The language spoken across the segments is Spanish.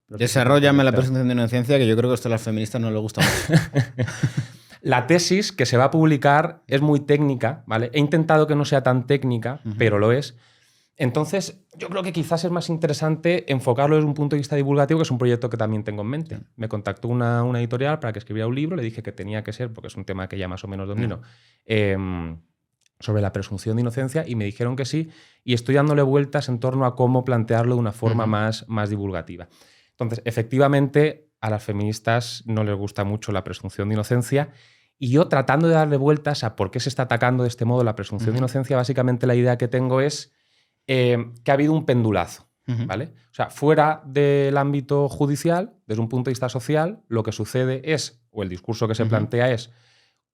Desarróllame la presunción de inocencia, que yo creo que esto a las feministas no les gusta mucho. La tesis que se va a publicar es muy técnica, ¿vale? He intentado que no sea tan técnica, pero lo es. Entonces, yo creo que quizás es más interesante enfocarlo desde un punto de vista divulgativo, que es un proyecto que también tengo en mente. Me contactó una editorial para que escribiera un libro, le dije que tenía que ser, porque es un tema que ya más o menos domino, sobre la presunción de inocencia, y me dijeron que sí, y estoy dándole vueltas en torno a cómo plantearlo de una forma más divulgativa. Entonces, efectivamente, a las feministas no les gusta mucho la presunción de inocencia, y yo, tratando de darle vueltas a por qué se está atacando de este modo la presunción de inocencia, básicamente la idea que tengo es que ha habido un pendulazo, ¿vale? O sea, fuera del ámbito judicial, desde un punto de vista social, lo que sucede es, o el discurso que se plantea es,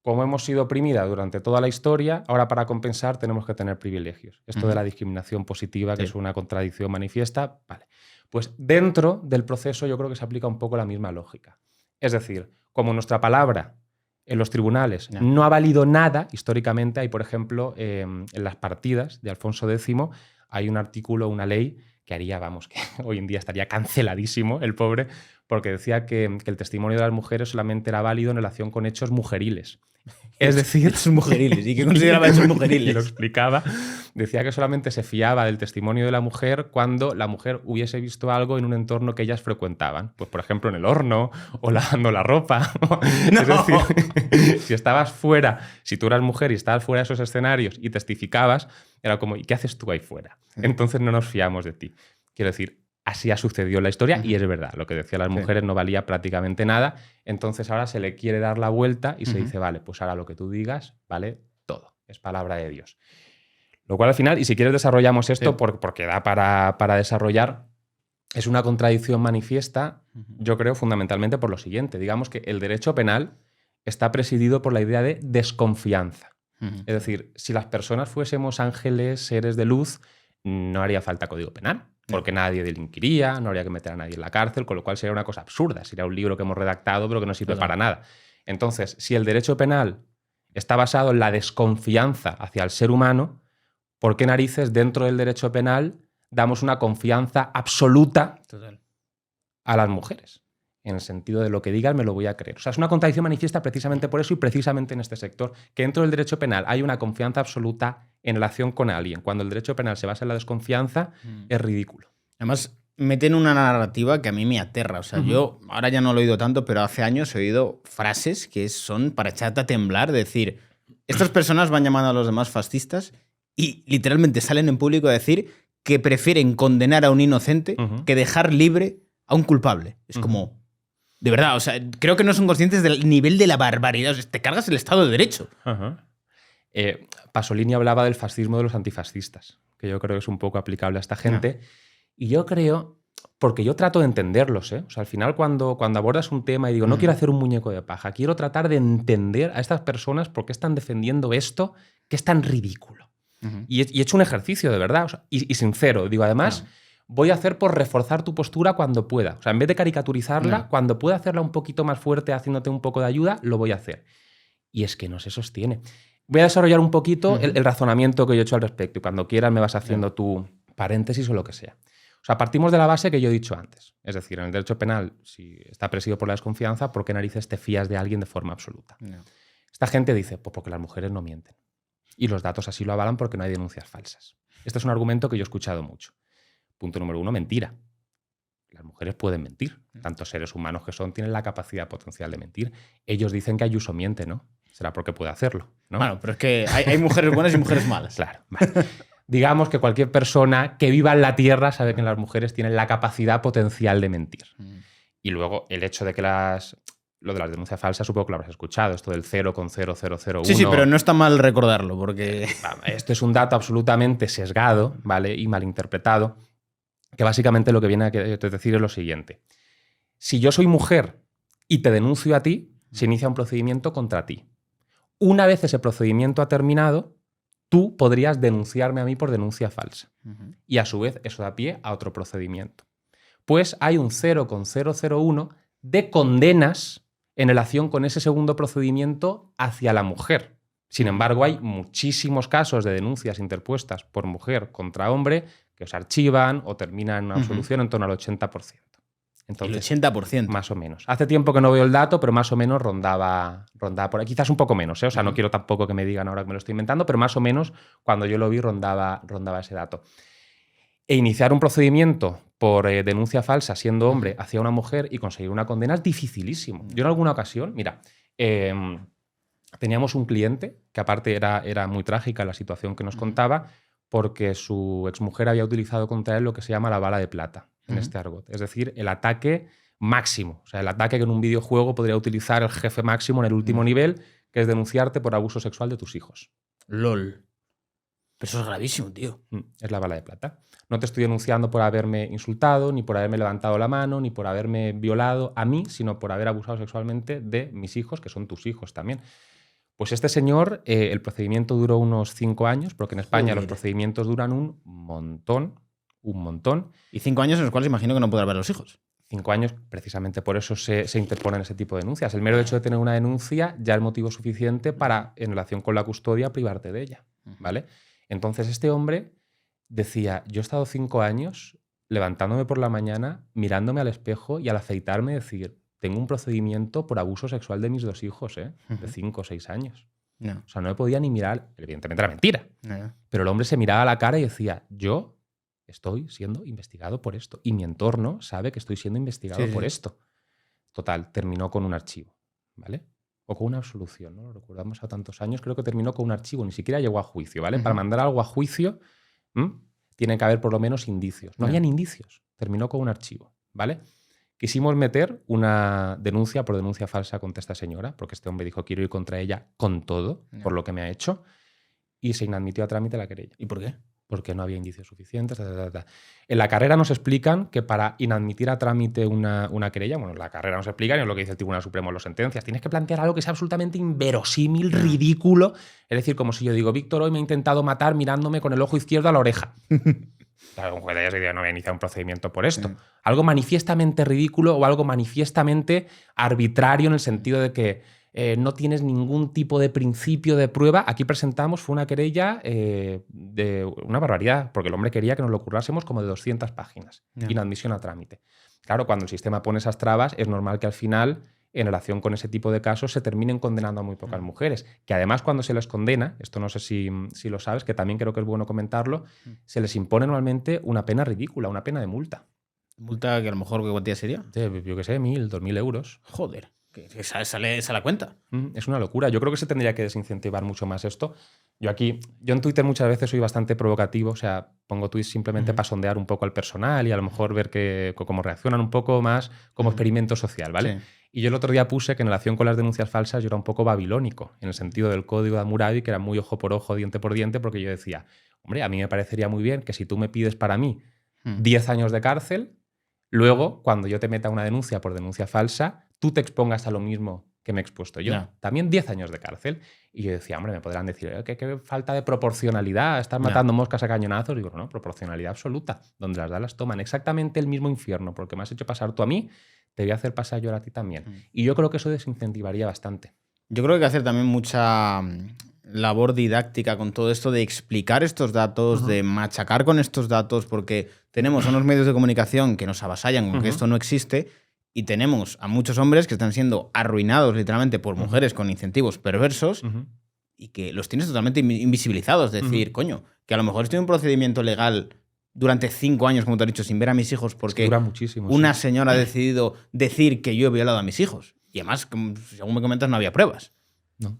como hemos sido oprimidas durante toda la historia, ahora para compensar tenemos que tener privilegios. Esto de la discriminación positiva, que es una contradicción manifiesta, vale. Pues dentro del proceso yo creo que se aplica un poco la misma lógica. Es decir, como nuestra palabra en los tribunales no ha valido nada históricamente, hay, por ejemplo, en las partidas de Alfonso X, hay un artículo, una ley que haría, vamos, que hoy en día estaría canceladísimo el pobre, porque decía que el testimonio de las mujeres solamente era válido en relación con hechos mujeriles. Es decir, hechos mujeriles. ¿Y qué consideraba hechos mujeriles? Y lo explicaba. Decía que solamente se fiaba del testimonio de la mujer cuando la mujer hubiese visto algo en un entorno que ellas frecuentaban. Pues, por ejemplo, en el horno o lavando la ropa. ¡No! Es decir, si estabas fuera, si tú eras mujer y estabas fuera de esos escenarios y testificabas, era como, ¿y qué haces tú ahí fuera? Entonces no nos fiamos de ti. Quiero decir, así ha sucedido en la historia y es verdad, lo que decían las mujeres no valía prácticamente nada, entonces ahora se le quiere dar la vuelta y se dice, vale, pues ahora lo que tú digas vale todo, es palabra de Dios. Lo cual al final, y si quieres desarrollamos esto porque da para desarrollar, es una contradicción manifiesta, yo creo fundamentalmente por lo siguiente, digamos que el derecho penal está presidido por la idea de desconfianza. Es decir, si las personas fuésemos ángeles, seres de luz, no haría falta código penal. Porque nadie delinquiría, no habría que meter a nadie en la cárcel, con lo cual sería una cosa absurda. Sería un libro que hemos redactado pero que no sirve para nada. Entonces, si el derecho penal está basado en la desconfianza hacia el ser humano, ¿por qué narices dentro del derecho penal damos una confianza absoluta a las mujeres? En el sentido de lo que digas me lo voy a creer. O sea, es una contradicción manifiesta precisamente por eso y precisamente en este sector, que dentro del derecho penal hay una confianza absoluta en relación con alguien. Cuando el derecho penal se basa en la desconfianza, es ridículo. Además, meten una narrativa que a mí me aterra. O sea, yo ahora ya no lo he oído tanto, pero hace años he oído frases que son para echarte a temblar, decir, estas personas van llamando a los demás fascistas y literalmente salen en público a decir que prefieren condenar a un inocente que dejar libre a un culpable. Es como... De verdad, o sea, creo que no son conscientes del nivel de la barbaridad. O sea, te cargas el Estado de Derecho. Pasolini hablaba del fascismo de los antifascistas, que yo creo que es un poco aplicable a esta gente. Y yo creo, porque yo trato de entenderlos, O sea, al final cuando abordas un tema y digo, no quiero hacer un muñeco de paja, quiero tratar de entender a estas personas por qué están defendiendo esto que es tan ridículo. Y he hecho un ejercicio de verdad, o sea, y sincero. Digo, además... voy a hacer por reforzar tu postura cuando pueda. O sea, en vez de caricaturizarla, cuando pueda hacerla un poquito más fuerte, haciéndote un poco de ayuda, lo voy a hacer. Y es que no se sostiene. Voy a desarrollar un poquito el razonamiento que yo he hecho al respecto. Y cuando quieras me vas haciendo tu paréntesis o lo que sea. O sea, partimos de la base que yo he dicho antes. Es decir, en el derecho penal, si está presidido por la desconfianza, ¿por qué narices te fías de alguien de forma absoluta? Esta gente dice, pues porque las mujeres no mienten. Y los datos así lo avalan porque no hay denuncias falsas. Este es un argumento que yo he escuchado mucho. Punto número 1, mentira. Las mujeres pueden mentir. Tantos seres humanos que son tienen la capacidad potencial de mentir. Ellos dicen que Ayuso miente, ¿no? Será porque puede hacerlo, ¿no? Bueno, pero es que hay mujeres buenas y mujeres malas. Claro. Vale. Digamos que cualquier persona que viva en la Tierra sabe que las mujeres tienen la capacidad potencial de mentir. Y luego el hecho de que lo de las denuncias falsas, supongo que lo habrás escuchado, esto del 0,0001. Sí, pero no está mal recordarlo, porque... Esto es un dato absolutamente sesgado, ¿vale? Y malinterpretado. Que básicamente lo que viene a decir es lo siguiente. Si yo soy mujer y te denuncio a ti, se inicia un procedimiento contra ti. Una vez ese procedimiento ha terminado, tú podrías denunciarme a mí por denuncia falsa. Y a su vez eso da pie a otro procedimiento. Pues hay un 0,001 de condenas en relación con ese segundo procedimiento hacia la mujer. Sin embargo, hay muchísimos casos de denuncias interpuestas por mujer contra hombre que os archivan o terminan en una absolución en torno al 80%. Entonces, el 80%. más o menos. Hace tiempo que no veo el dato, pero más o menos rondaba por ahí. Quizás un poco menos, ¿eh? O sea, no quiero tampoco que me digan ahora que me lo estoy inventando, pero más o menos cuando yo lo vi rondaba ese dato. E iniciar un procedimiento por denuncia falsa siendo hombre hacia una mujer y conseguir una condena es dificilísimo. Yo en alguna ocasión, mira, teníamos un cliente que aparte era muy trágica la situación que nos contaba porque su exmujer había utilizado contra él lo que se llama la bala de plata en este argot. Es decir, el ataque máximo. O sea, el ataque que en un videojuego podría utilizar el jefe máximo en el último nivel, que es denunciarte por abuso sexual de tus hijos. LOL. Pero eso es gravísimo, tío. Es la bala de plata. No te estoy denunciando por haberme insultado, ni por haberme levantado la mano, ni por haberme violado a mí, sino por haber abusado sexualmente de mis hijos, que son tus hijos también. Pues este señor, el procedimiento duró unos 5 años, porque en España los procedimientos duran un montón. Y 5 años en los cuales imagino que no podrá ver a los hijos. 5 años, precisamente por eso se interponen ese tipo de denuncias. El mero hecho de tener una denuncia ya es motivo suficiente para, en relación con la custodia, privarte de ella, ¿vale? Entonces este hombre decía, yo he estado 5 años levantándome por la mañana, mirándome al espejo y al afeitarme decir, tengo un procedimiento por abuso sexual de mis 2 hijos, de 5 o 6 años. No. O sea, no me podía ni mirar, evidentemente era mentira, No. pero el hombre se miraba a la cara y decía, yo estoy siendo investigado por esto y mi entorno sabe que estoy siendo investigado por esto. Total, terminó con un archivo, ¿vale? O con una absolución, no lo recordamos a tantos años, creo que terminó con un archivo, ni siquiera llegó a juicio, ¿vale? Para mandar algo a juicio tiene que haber por lo menos indicios. No habían indicios, terminó con un archivo, ¿vale? Quisimos meter una denuncia por denuncia falsa contra esta señora, porque este hombre dijo quiero ir contra ella con todo, por lo que me ha hecho, y se inadmitió a trámite la querella. ¿Y por qué? Porque no había indicios suficientes. En la carrera nos explican que para inadmitir a trámite una querella, bueno, en la carrera nos explican, y es lo que dice el Tribunal Supremo en las sentencias, tienes que plantear algo que sea absolutamente inverosímil, ridículo. Es decir, como si yo digo, Víctor hoy me ha intentado matar mirándome con el ojo izquierdo a la oreja. Claro, un juez de ellos no había iniciado un procedimiento por esto. Algo manifiestamente ridículo o algo manifiestamente arbitrario en el sentido de que no tienes ningún tipo de principio de prueba. Aquí presentamos, fue una querella de una barbaridad, porque el hombre quería que nos lo currásemos como de 200 páginas. Inadmisión a trámite. Claro, cuando el sistema pone esas trabas, es normal que al final, en relación con ese tipo de casos, se terminen condenando a muy pocas mujeres. Que además, cuando se les condena, esto no sé si lo sabes, que también creo que es bueno comentarlo, se les impone normalmente una pena ridícula, una pena de multa. ¿Multa que a lo mejor qué cuantía sería? Yo qué sé, 1.000, 2.000 euros. Joder. Que sale a la cuenta. Es una locura. Yo creo que se tendría que desincentivar mucho más esto. Yo en Twitter muchas veces soy bastante provocativo, o sea, pongo tweets simplemente para sondear un poco al personal y a lo mejor ver cómo reaccionan un poco más como experimento social, ¿vale? Sí. Y yo el otro día puse que en relación con las denuncias falsas yo era un poco babilónico, en el sentido del código de Hammurabi, que era muy ojo por ojo, diente por diente, porque yo decía, hombre, a mí me parecería muy bien que si tú me pides para mí 10 años de cárcel, luego, cuando yo te meta una denuncia por denuncia falsa, tú te expongas a lo mismo que me he expuesto yo. No. También 10 años de cárcel. Y yo decía, hombre, me podrán decir, qué falta de proporcionalidad, estás matando moscas a cañonazos. Digo, no, proporcionalidad absoluta. Donde las da las toman. Exactamente el mismo infierno, porque me has hecho pasar tú a mí, te voy a hacer pasar yo a ti también. Y yo creo que eso desincentivaría bastante. Yo creo que hay que hacer también mucha labor didáctica con todo esto de explicar estos datos, de machacar con estos datos, porque tenemos unos medios de comunicación que nos avasallan con que esto no existe. Y tenemos a muchos hombres que están siendo arruinados literalmente por mujeres con incentivos perversos y que los tienes totalmente invisibilizados. Es decir, coño, que a lo mejor estoy en un procedimiento legal durante 5 años, como te has dicho, sin ver a mis hijos porque dura muchísimo, una señora ha decidido decir que yo he violado a mis hijos. Y además, según me comentas, no había pruebas. No.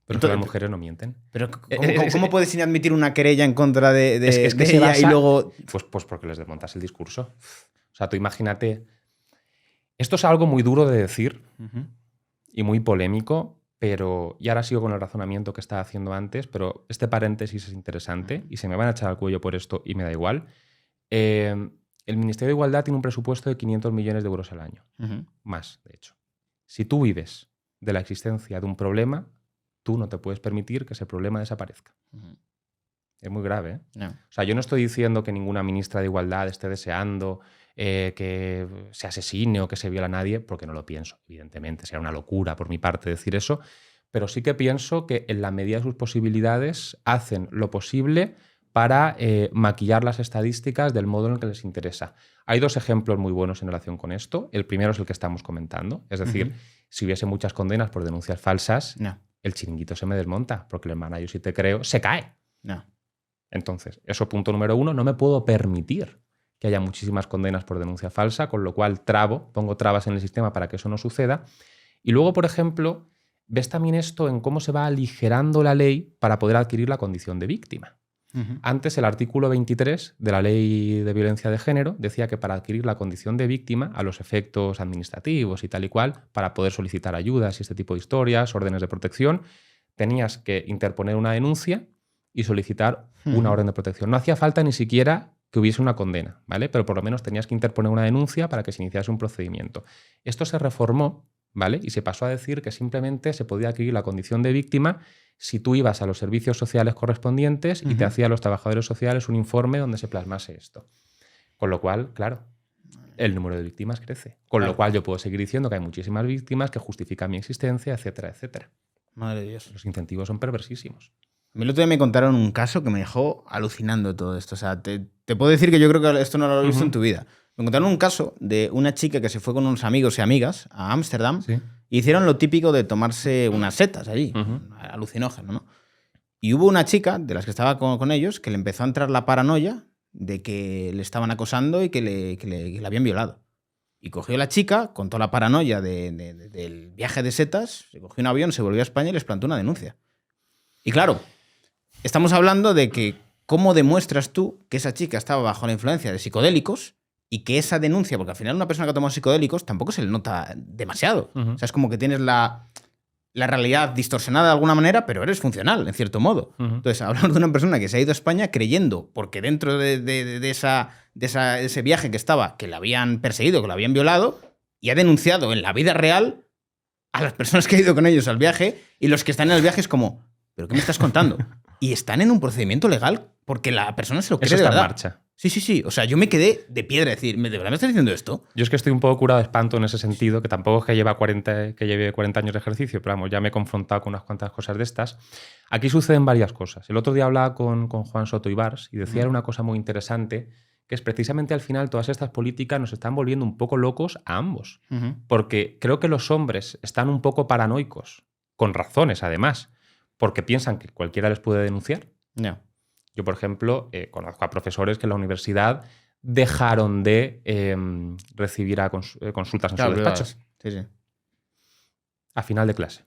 Pero entonces, las mujeres no mienten. Pero ¿cómo puedes inadmitir una querella en contra de ella basa, y luego...? Pues porque les desmontas el discurso. O sea, tú imagínate... Esto es algo muy duro de decir y muy polémico, pero y ahora sigo con el razonamiento que estaba haciendo antes, pero este paréntesis es interesante y se me van a echar al cuello por esto y me da igual. El Ministerio de Igualdad tiene un presupuesto de 500 millones de euros al año. Más, de hecho. Si tú vives de la existencia de un problema, tú no te puedes permitir que ese problema desaparezca. Es muy grave, ¿eh? No. O sea, yo no estoy diciendo que ninguna ministra de Igualdad esté deseando que se asesine o que se viole a nadie, porque no lo pienso, evidentemente. Sería una locura por mi parte decir eso, pero sí que pienso que en la medida de sus posibilidades hacen lo posible para maquillar las estadísticas del modo en el que les interesa. Hay dos ejemplos muy buenos en relación con esto. El primero es el que estamos comentando. Es decir, si hubiese muchas condenas por denuncias falsas, el chiringuito se me desmonta, porque el hermana, yo sí te creo, se cae. Entonces, eso punto número uno. No me puedo permitir que haya muchísimas condenas por denuncia falsa, con lo cual pongo trabas en el sistema para que eso no suceda. Y luego, por ejemplo, ves también esto en cómo se va aligerando la ley para poder adquirir la condición de víctima. Antes, el artículo 23 de la Ley de Violencia de Género decía que para adquirir la condición de víctima, a los efectos administrativos y tal y cual, para poder solicitar ayudas y este tipo de historias, órdenes de protección, tenías que interponer una denuncia y solicitar una orden de protección. No hacía falta ni siquiera que hubiese una condena, ¿vale? Pero por lo menos tenías que interponer una denuncia para que se iniciase un procedimiento. Esto se reformó, ¿vale? Y se pasó a decir que simplemente se podía adquirir la condición de víctima si tú ibas a los servicios sociales correspondientes y te hacían los trabajadores sociales un informe donde se plasmase esto. Con lo cual, claro, el número de víctimas crece. Con lo cual yo puedo seguir diciendo que hay muchísimas víctimas que justifican mi existencia, etcétera, etcétera. Madre de Dios. Los incentivos son perversísimos. A mí el otro día me contaron un caso que me dejó alucinando todo esto. O sea, te puedo decir que yo creo que esto no lo has visto en tu vida. Me contaron un caso de una chica que se fue con unos amigos y amigas a Ámsterdam y hicieron lo típico de tomarse unas setas allí, alucinógeno, ¿no? Y hubo una chica de las que estaba con ellos que le empezó a entrar la paranoia de que le estaban acosando y que le habían violado. Y cogió la chica, con toda la paranoia del viaje de setas, se cogió un avión, se volvió a España y les plantó una denuncia. Y claro, estamos hablando de que cómo demuestras tú que esa chica estaba bajo la influencia de psicodélicos y que esa denuncia, porque al final una persona que ha tomado psicodélicos tampoco se le nota demasiado. O sea, es como que tienes la realidad distorsionada de alguna manera, pero eres funcional, en cierto modo. Entonces, hablamos de una persona que se ha ido a España creyendo, porque dentro de ese viaje que estaba, que la habían perseguido, que la habían violado, y ha denunciado en la vida real a las personas que han ido con ellos al viaje, y los que están en el viaje es como, ¿pero qué me estás contando? Y están en un procedimiento legal porque la persona se lo cree Eso de está verdad. en marcha. Sí. O sea, yo me quedé de piedra, decir, ¿de verdad me estás diciendo esto? Yo es que estoy un poco curado de espanto en ese sentido, que tampoco es que lleve 40 años de ejercicio, pero vamos, ya me he confrontado con unas cuantas cosas de estas. Aquí suceden varias cosas. El otro día hablaba con Juan Soto Ibars y decía una cosa muy interesante, que es precisamente al final todas estas políticas nos están volviendo un poco locos a ambos. Porque creo que los hombres están un poco paranoicos, con razones además, porque piensan que cualquiera les puede denunciar. Yo, por ejemplo, conozco a profesores que en la universidad dejaron de recibir consultas en su despacho. Sí. A final de clase.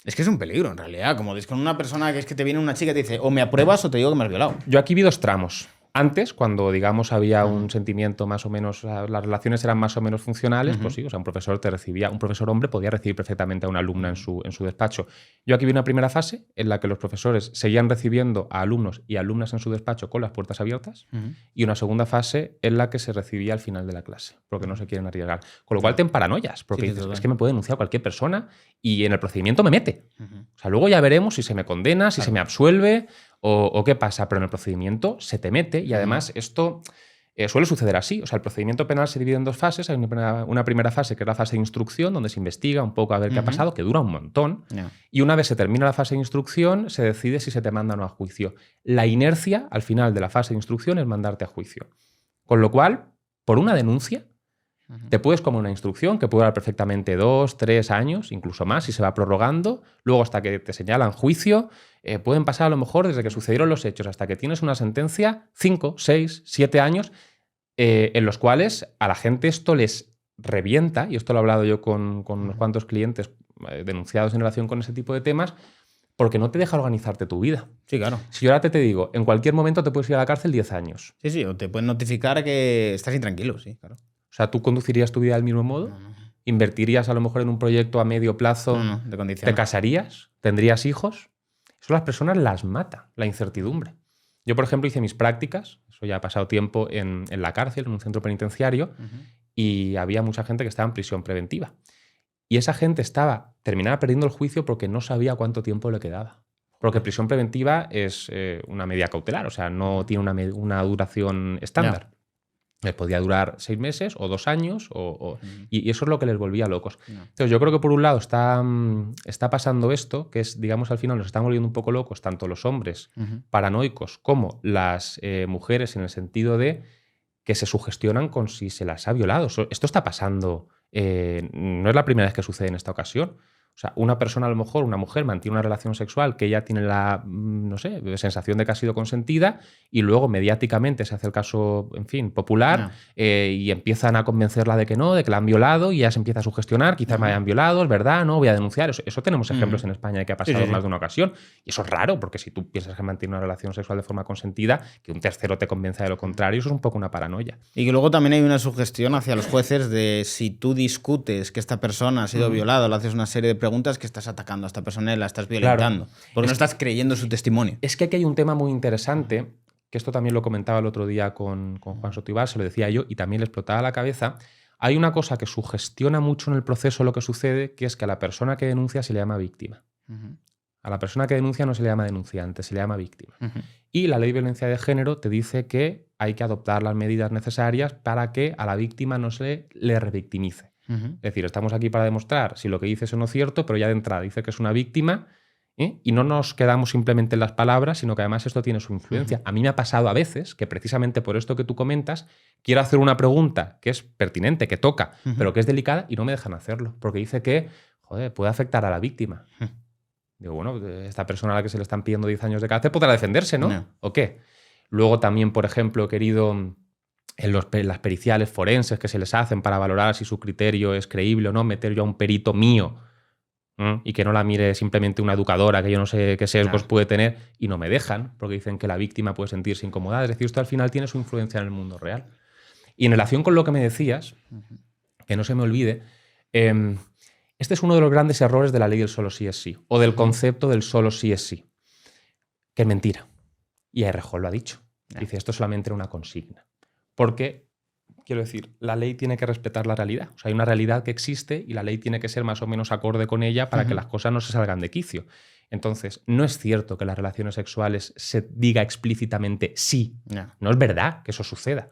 Es que es un peligro, en realidad. Como es con una persona que es que te viene una chica y te dice, o me apruebas o te digo que me has violado. Yo aquí vi dos tramos. Antes, cuando, digamos, había un sentimiento más o menos, las relaciones eran más o menos funcionales, pues sí, o sea, un profesor hombre podía recibir perfectamente a una alumna en su despacho. Yo aquí vi una primera fase en la que los profesores seguían recibiendo a alumnos y alumnas en su despacho con las puertas abiertas, y una segunda fase en la que se recibía al final de la clase, porque no se quieren arriesgar. Con lo cual te emparanoias, porque dices, es que me puede denunciar cualquier persona y en el procedimiento me mete. O sea, luego ya veremos si se me condena, si se me absuelve o qué pasa, pero en el procedimiento se te mete y además esto suele suceder así. O sea, el procedimiento penal se divide en dos fases. Hay una primera fase que es la fase de instrucción, donde se investiga un poco a ver qué ha pasado, que dura un montón. Y una vez se termina la fase de instrucción, se decide si se te manda o no a juicio. La inercia al final de la fase de instrucción es mandarte a juicio. Con lo cual, por una denuncia, te puedes comer una instrucción que puede durar perfectamente 2, 3 años, incluso más, y se va prorrogando. Luego, hasta que te señalan juicio, pueden pasar a lo mejor desde que sucedieron los hechos hasta que tienes una sentencia, 5, 6, 7 años, en los cuales a la gente esto les revienta, y esto lo he hablado yo con unos cuantos clientes denunciados en relación con ese tipo de temas, porque no te deja organizarte tu vida. Sí, claro. Si yo ahora te digo, en cualquier momento te puedes ir a la cárcel 10 años. Sí, o te pueden notificar que estás intranquilo, sí, claro. O sea, ¿tú conducirías tu vida del mismo modo? No. ¿Invertirías a lo mejor en un proyecto a medio plazo? No, de condición. ¿Te casarías? ¿Tendrías hijos? Eso a las personas las mata, la incertidumbre. Yo, por ejemplo, hice mis prácticas, eso ya ha pasado tiempo en la cárcel, en un centro penitenciario, y había mucha gente que estaba en prisión preventiva. Y esa gente terminaba perdiendo el juicio porque no sabía cuánto tiempo le quedaba. Porque prisión preventiva es una medida cautelar, o sea, no tiene una duración estándar. Podía durar 6 meses o 2 años y eso es lo que les volvía locos. Entonces yo creo que por un lado está pasando esto, que es, digamos, al final nos están volviendo un poco locos tanto los hombres paranoicos como las mujeres, en el sentido de que se sugestionan con si se las ha violado. Esto está pasando, no es la primera vez que sucede en esta ocasión. O sea, una persona, a lo mejor, una mujer, mantiene una relación sexual que ella tiene la, no sé, sensación de que ha sido consentida y luego mediáticamente se hace el caso, en fin, popular y empiezan a convencerla de que no, de que la han violado y ya se empieza a sugestionar, quizás me hayan violado, es verdad, no, voy a denunciar. Eso tenemos ejemplos en España de que ha pasado en más de una ocasión y eso es raro porque si tú piensas que mantiene una relación sexual de forma consentida, que un tercero te convenza de lo contrario, eso es un poco una paranoia. Y que luego también hay una sugestión hacia los jueces de si tú discutes que esta persona ha sido violada, le haces una serie de preguntas, que estás atacando a esta persona y la estás violentando. Claro. Porque no estás creyendo su testimonio. Es que aquí hay un tema muy interesante, que esto también lo comentaba el otro día con Juan Soto, se lo decía yo, y también le explotaba la cabeza. Hay una cosa que sugestiona mucho en el proceso lo que sucede, que es que a la persona que denuncia se le llama víctima. A la persona que denuncia no se le llama denunciante, se le llama víctima. Y la ley de violencia de género te dice que hay que adoptar las medidas necesarias para que a la víctima no se le revictimice. Es decir, estamos aquí para demostrar si lo que dice es o no cierto, pero ya de entrada dice que es una víctima y no nos quedamos simplemente en las palabras, sino que además esto tiene su influencia. A mí me ha pasado a veces que precisamente por esto que tú comentas, quiero hacer una pregunta que es pertinente, que toca, pero que es delicada y no me dejan hacerlo, porque dice que, joder, puede afectar a la víctima. Digo, bueno, esta persona a la que se le están pidiendo 10 años de cárcel podrá defenderse, ¿no? ¿O qué? Luego también, por ejemplo, he querido en las periciales forenses que se les hacen para valorar si su criterio es creíble o no, meter yo a un perito mío y que no la mire simplemente una educadora, que yo no sé qué sesgos puede tener, y no me dejan, porque dicen que la víctima puede sentirse incomodada. Es decir, esto al final tiene su influencia en el mundo real. Y en relación con lo que me decías, que no se me olvide, este es uno de los grandes errores de la ley del solo sí es sí, o del concepto del solo sí es sí, que es mentira. Y Errejón lo ha dicho. Dice, esto solamente era una consigna. Porque, quiero decir, la ley tiene que respetar la realidad. O sea, hay una realidad que existe y la ley tiene que ser más o menos acorde con ella para que las cosas no se salgan de quicio. Entonces, no es cierto que las relaciones sexuales se diga explícitamente sí. No es verdad que eso suceda.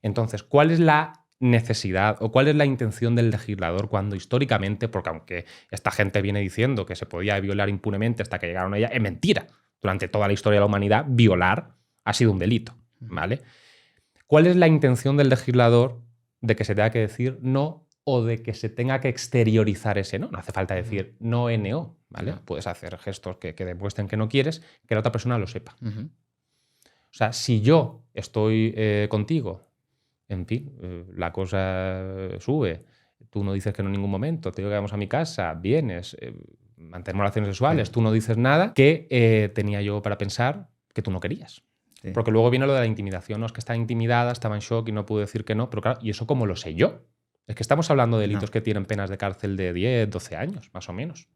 Entonces, ¿cuál es la necesidad o cuál es la intención del legislador cuando históricamente, porque aunque esta gente viene diciendo que se podía violar impunemente hasta que llegaron a ella, es mentira. Durante toda la historia de la humanidad, violar ha sido un delito, ¿vale? ¿Cuál es la intención del legislador de que se tenga que decir no o de que se tenga que exteriorizar ese no? No hace falta decir no NO, ¿vale? Puedes hacer gestos que demuestren que no quieres, que la otra persona lo sepa. O sea, si yo estoy contigo, en fin, la cosa sube, tú no dices que no en ningún momento, te digo que vamos a mi casa, vienes, mantenemos relaciones sexuales, tú no dices nada, ¿qué tenía yo para pensar que tú no querías? Sí. Porque luego viene lo de la intimidación, no es que estaba intimidada, estaba en shock y no pudo decir que no, pero claro, ¿y eso cómo lo sé yo? Es que estamos hablando de delitos que tienen penas de cárcel de 10, 12 años, más o menos.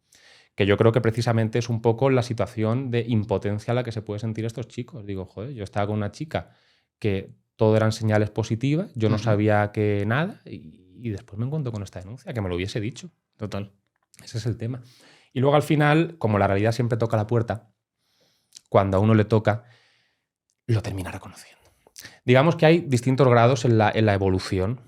Que yo creo que precisamente es un poco la situación de impotencia a la que se puede sentir estos chicos. Digo, joder, yo estaba con una chica que todo eran señales positivas, yo no sabía que nada y después me encuentro con esta denuncia, que me lo hubiese dicho. Total. Ese es el tema. Y luego al final, como la realidad siempre toca la puerta, cuando a uno le toca, lo termina reconociendo. Digamos que hay distintos grados en la evolución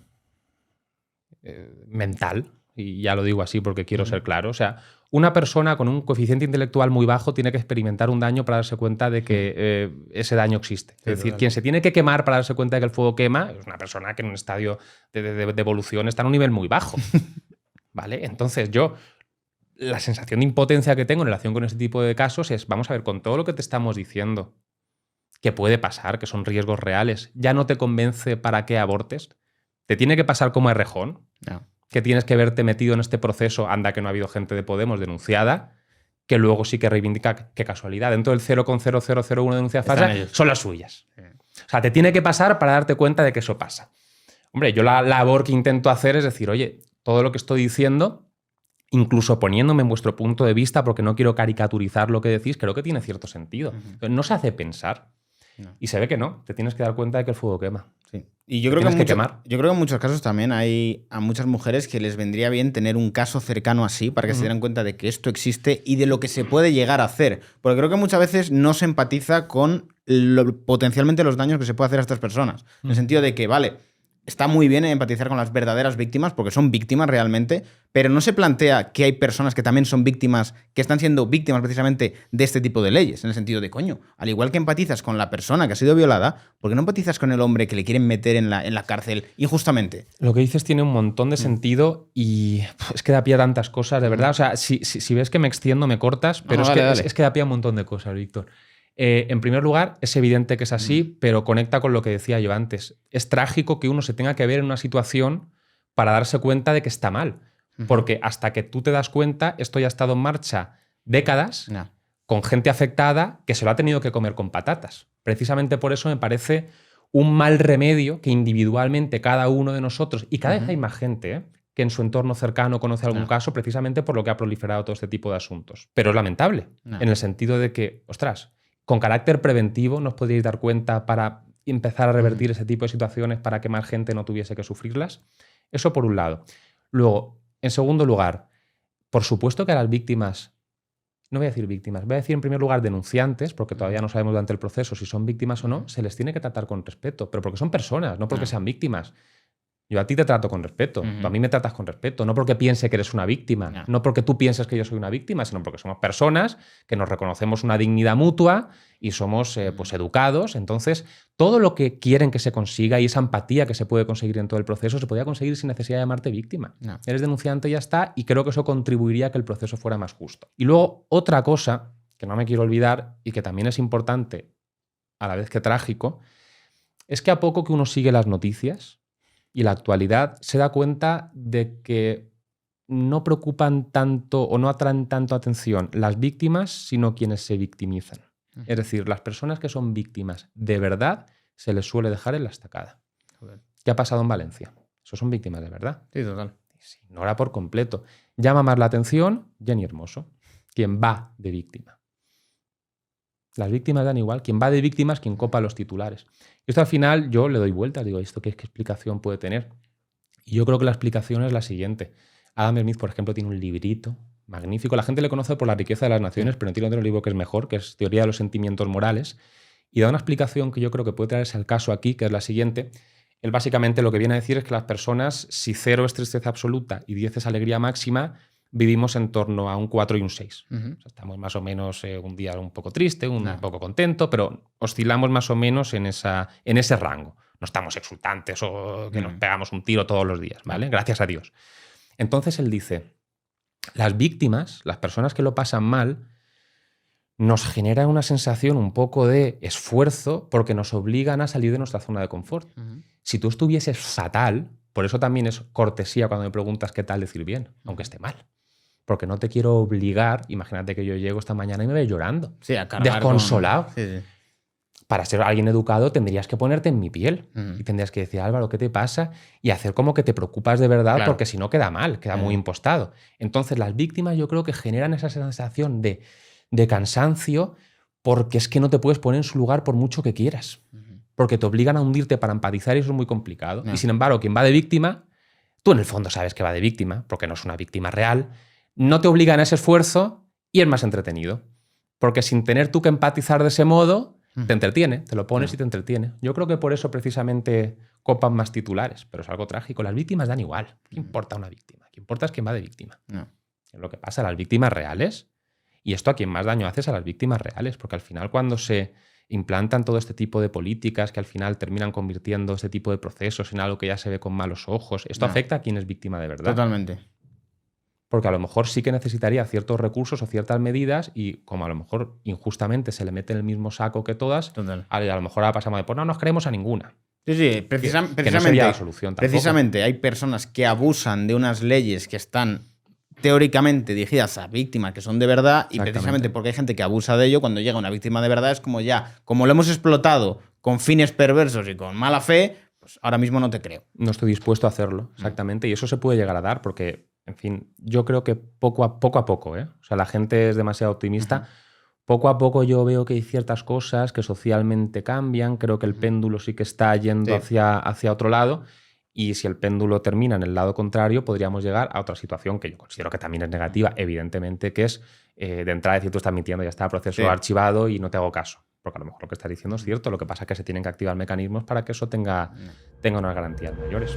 mental, y ya lo digo así porque quiero ser claro. O sea, una persona con un coeficiente intelectual muy bajo tiene que experimentar un daño para darse cuenta de que ese daño existe. Es decir, quien se tiene que quemar para darse cuenta de que el fuego quema es una persona que en un estadio de evolución está en un nivel muy bajo. ¿Vale? Entonces la sensación de impotencia que tengo en relación con ese tipo de casos es, vamos a ver, con todo lo que te estamos diciendo, que puede pasar, que son riesgos reales, ¿ya no te convence para que abortes? ¿Te tiene que pasar como a Errejón? No. Que tienes que verte metido en este proceso, anda que no ha habido gente de Podemos denunciada, que luego sí que reivindica, qué casualidad, dentro del 0,0001 denuncias falsas, son las suyas. Sí. O sea, te tiene que pasar para darte cuenta de que eso pasa. Hombre, yo la labor que intento hacer es decir, oye, todo lo que estoy diciendo, incluso poniéndome en vuestro punto de vista, porque no quiero caricaturizar lo que decís, creo que tiene cierto sentido. No se hace pensar. No. Y se ve que no, te tienes que dar cuenta de que el fuego quema. Sí. Y yo creo que en muchos casos también hay a muchas mujeres que les vendría bien tener un caso cercano así para que se den cuenta de que esto existe y de lo que se puede llegar a hacer. Porque creo que muchas veces no se empatiza con potencialmente los daños que se puede hacer a estas personas. En el sentido de que, vale, está muy bien empatizar con las verdaderas víctimas, porque son víctimas realmente, pero no se plantea que hay personas que también son víctimas, que están siendo víctimas precisamente de este tipo de leyes, en el sentido de, coño, al igual que empatizas con la persona que ha sido violada, ¿por qué no empatizas con el hombre que le quieren meter en la cárcel injustamente? Lo que dices tiene un montón de sentido y es que da pie a tantas cosas, de verdad. O sea, si ves que me extiendo, me cortas, pero es que da pie a un montón de cosas, Víctor. En primer lugar, es evidente que es así, pero conecta con lo que decía yo antes. Es trágico que uno se tenga que ver en una situación para darse cuenta de que está mal. Porque hasta que tú te das cuenta, esto ya ha estado en marcha décadas, con gente afectada que se lo ha tenido que comer con patatas. Precisamente por eso me parece un mal remedio que individualmente cada uno de nosotros, y cada vez hay más gente, que en su entorno cercano conoce algún caso, precisamente por lo que ha proliferado todo este tipo de asuntos. Pero es lamentable, en el sentido de que, ostras, con carácter preventivo nos podríais dar cuenta para empezar a revertir ese tipo de situaciones para que más gente no tuviese que sufrirlas. Eso por un lado. Luego, en segundo lugar, por supuesto que a las víctimas, no voy a decir víctimas, voy a decir en primer lugar denunciantes, porque todavía no sabemos durante el proceso si son víctimas o no, se les tiene que tratar con respeto, pero porque son personas, no porque sean víctimas. Yo a ti te trato con respeto, tú a mí me tratas con respeto, no porque piense que eres una víctima, no porque tú pienses que yo soy una víctima, sino porque somos personas que nos reconocemos una dignidad mutua y somos pues educados. Entonces, todo lo que quieren que se consiga y esa empatía que se puede conseguir en todo el proceso se podría conseguir sin necesidad de llamarte víctima. Eres denunciante y ya está, y creo que eso contribuiría a que el proceso fuera más justo. Y luego, otra cosa que no me quiero olvidar y que también es importante a la vez que trágico, es que a poco que uno sigue las noticias y la actualidad, se da cuenta de que no preocupan tanto o no atraen tanto atención las víctimas, sino quienes se victimizan. Es decir, las personas que son víctimas de verdad se les suele dejar en la estacada. ¿Qué ha pasado en Valencia? Esos son víctimas de verdad. Sí, total. Se ignora por completo. Llama más la atención Jenny Hermoso, quien va de víctima. Las víctimas dan igual. Quien va de víctima es quien copa los titulares. Y esto al final yo le doy vueltas. Digo, ¿esto qué explicación puede tener? Y yo creo que la explicación es la siguiente. Adam Smith, por ejemplo, tiene un librito magnífico. La gente le conoce por La riqueza de las naciones, pero tiene otro libro que es mejor, que es Teoría de los sentimientos morales. Y da una explicación que yo creo que puede traerse al caso aquí, que es la siguiente. Él básicamente lo que viene a decir es que las personas, si 0 es tristeza absoluta y 10 es alegría máxima, vivimos en torno a un 4 y un 6. O sea, estamos más o menos un día un poco triste, un poco contento, pero oscilamos más o menos en ese rango. No estamos exultantes o que nos pegamos un tiro todos los días, ¿vale? Gracias a Dios. Entonces él dice, las víctimas, las personas que lo pasan mal, nos generan una sensación un poco de esfuerzo porque nos obligan a salir de nuestra zona de confort. Si tú estuvieses fatal, por eso también es cortesía cuando me preguntas qué tal decir bien, aunque esté mal. Porque no te quiero obligar. Imagínate que yo llego esta mañana y me veo llorando. Sí, a cargar desconsolado. Con... Sí. Para ser alguien educado tendrías que ponerte en mi piel. Y tendrías que decir, Álvaro, ¿qué te pasa? Y hacer como que te preocupas de verdad, porque si no queda mal, queda muy impostado. Entonces las víctimas yo creo que generan esa sensación de cansancio porque es que no te puedes poner en su lugar por mucho que quieras. Porque te obligan a hundirte para empatizar y eso es muy complicado. Y sin embargo, quien va de víctima, tú en el fondo sabes que va de víctima, porque no es una víctima real, no te obligan a ese esfuerzo y es más entretenido. Porque sin tener tú que empatizar de ese modo, te entretiene, te lo pones y te entretiene. Yo creo que por eso precisamente copan más titulares, pero es algo trágico. Las víctimas dan igual. ¿Qué importa una víctima? ¿Qué importa es quién va de víctima? Es lo que pasa. Las víctimas reales, y esto a quien más daño hace es a las víctimas reales, porque al final cuando se implantan todo este tipo de políticas que al final terminan convirtiendo este tipo de procesos en algo que ya se ve con malos ojos, esto afecta a quien es víctima de verdad. Totalmente. Porque a lo mejor sí que necesitaría ciertos recursos o ciertas medidas y como a lo mejor injustamente se le mete en el mismo saco que todas, a lo mejor ahora pasamos de pues no nos creemos a ninguna. Sí, precisamente, que no sería la solución tampoco. Precisamente hay personas que abusan de unas leyes que están teóricamente dirigidas a víctimas que son de verdad y precisamente porque hay gente que abusa de ello, cuando llega una víctima de verdad es como ya, como lo hemos explotado con fines perversos y con mala fe, pues ahora mismo no te creo. No estoy dispuesto a hacerlo, exactamente. Y eso se puede llegar a dar porque, en fin, yo creo que poco a poco, ¿eh? O sea, la gente es demasiado optimista. Poco a poco yo veo que hay ciertas cosas que socialmente cambian. Creo que el péndulo sí que está yendo hacia otro lado. Y si el péndulo termina en el lado contrario, podríamos llegar a otra situación que yo considero que también es negativa, evidentemente, que es de entrada decir tú estás mintiendo, ya está, proceso archivado y no te hago caso. porque a lo mejor lo que estás diciendo es cierto, lo que pasa es que se tienen que activar mecanismos para que eso tenga unas garantías mayores.